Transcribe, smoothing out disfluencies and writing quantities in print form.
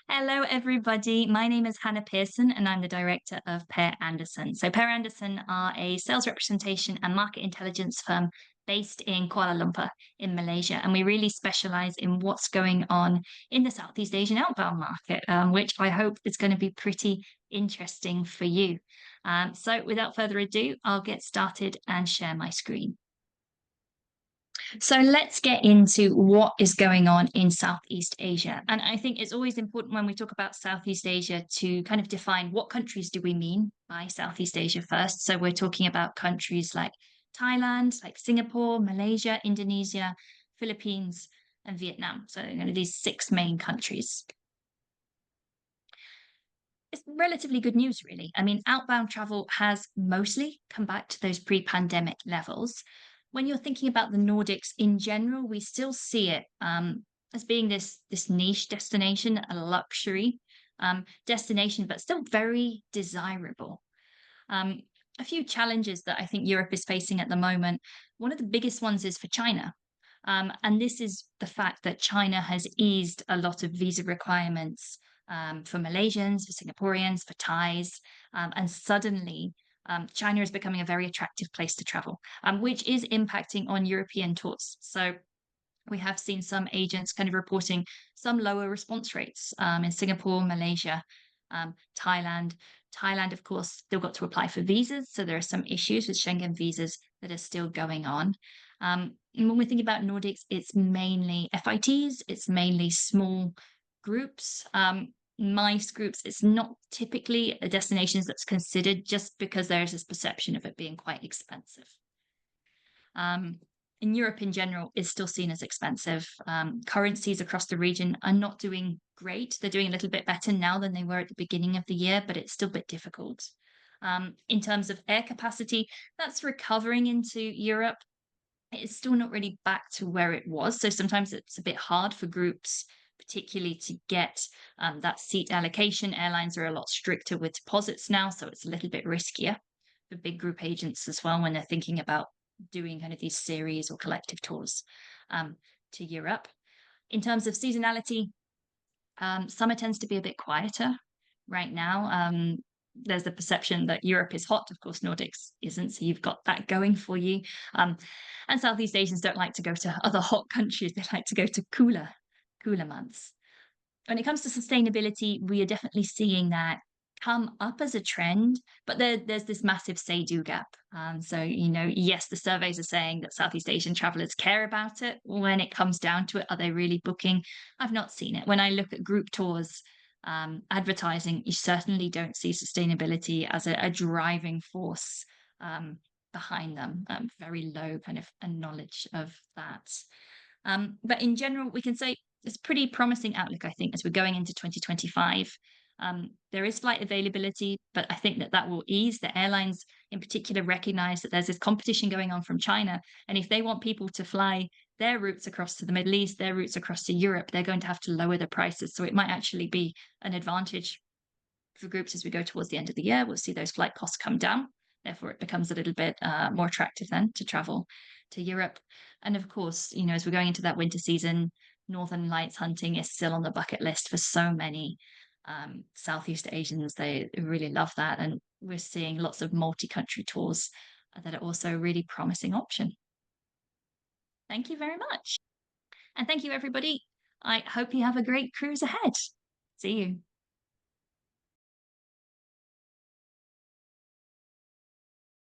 Hello, everybody. My name is Hannah Pearson, and I'm the director of Pear Anderson. So, Pear Anderson are a sales representation and market intelligence firm based in Kuala Lumpur in Malaysia. And we really specialize in what's going on in the Southeast Asian outbound market, which I hope is going to be pretty interesting for you. So, without further ado, I'll get started and share my screen. So let's get into what is going on in Southeast Asia. And I think it's always important when we talk about Southeast Asia to kind of define what countries do we mean by Southeast Asia first. So we're talking about countries like Thailand, like Singapore, Malaysia, Indonesia, Philippines, and Vietnam. So these six main countries. It's relatively good news, really. I mean, outbound travel has mostly come back to those pre-pandemic levels. When you're thinking about the Nordics in general, we still see it as being this niche destination, a luxury destination, but still very desirable. Um, a few challenges that I think Europe is facing at the moment. One of the biggest ones is for China. And this is the fact that China has eased a lot of visa requirements for Malaysians, for Singaporeans, for Thais. And suddenly, China is becoming a very attractive place to travel, which is impacting on European tours. So we have seen some agents kind of reporting some lower response rates in Singapore, Malaysia, Thailand. Thailand, of course, still got to apply for visas. So there are some issues with Schengen visas that are still going on. And when we think about Nordics, it's mainly FITs, it's mainly small groups, MICE groups. It's not typically a destination that's considered just because there is this perception of it being quite expensive. Um, in Europe in general is still seen as expensive. Currencies across the region are not doing great. They're doing a little bit better now than they were at the beginning of the year, but it's still a bit difficult. In terms of air capacity, that's recovering into Europe. It's still not really back to where it was. So sometimes it's a bit hard for groups, particularly to get that seat allocation. Airlines are a lot stricter with deposits now, so it's a little bit riskier for big group agents as well when they're thinking about doing kind of these series or collective tours to Europe. In terms of seasonality, summer tends to be a bit quieter right now. There's the perception that Europe is hot. Of course, Nordics isn't, so you've got that going for you. And Southeast Asians don't like to go to other hot countries. They like to go to cooler months. When it comes to sustainability, we are definitely seeing that come up as a trend, but there's this massive say-do gap. So, yes, the surveys are saying that Southeast Asian travelers care about it. When it comes down to it, are they really booking? I've not seen it. When I look at group tours, advertising, you certainly don't see sustainability as a driving force behind them. Very low kind of a knowledge of that. But in general, we can say it's a pretty promising outlook, I think, as we're going into 2025. There is flight availability, but I think that will ease. The airlines, in particular, recognize that there's this competition going on from China. And if they want people to fly their routes across to the Middle East, their routes across to Europe, they're going to have to lower the prices. So it might actually be an advantage for groups as we go towards the end of the year. We'll see those flight costs come down. Therefore, it becomes a little bit more attractive then to travel to Europe. And of course, as we're going into that winter season, Northern Lights hunting is still on the bucket list for so many Southeast Asians. They really love that. And we're seeing lots of multi-country tours that are also a really promising option. Thank you very much. And thank you, everybody. I hope you have a great cruise ahead. See you.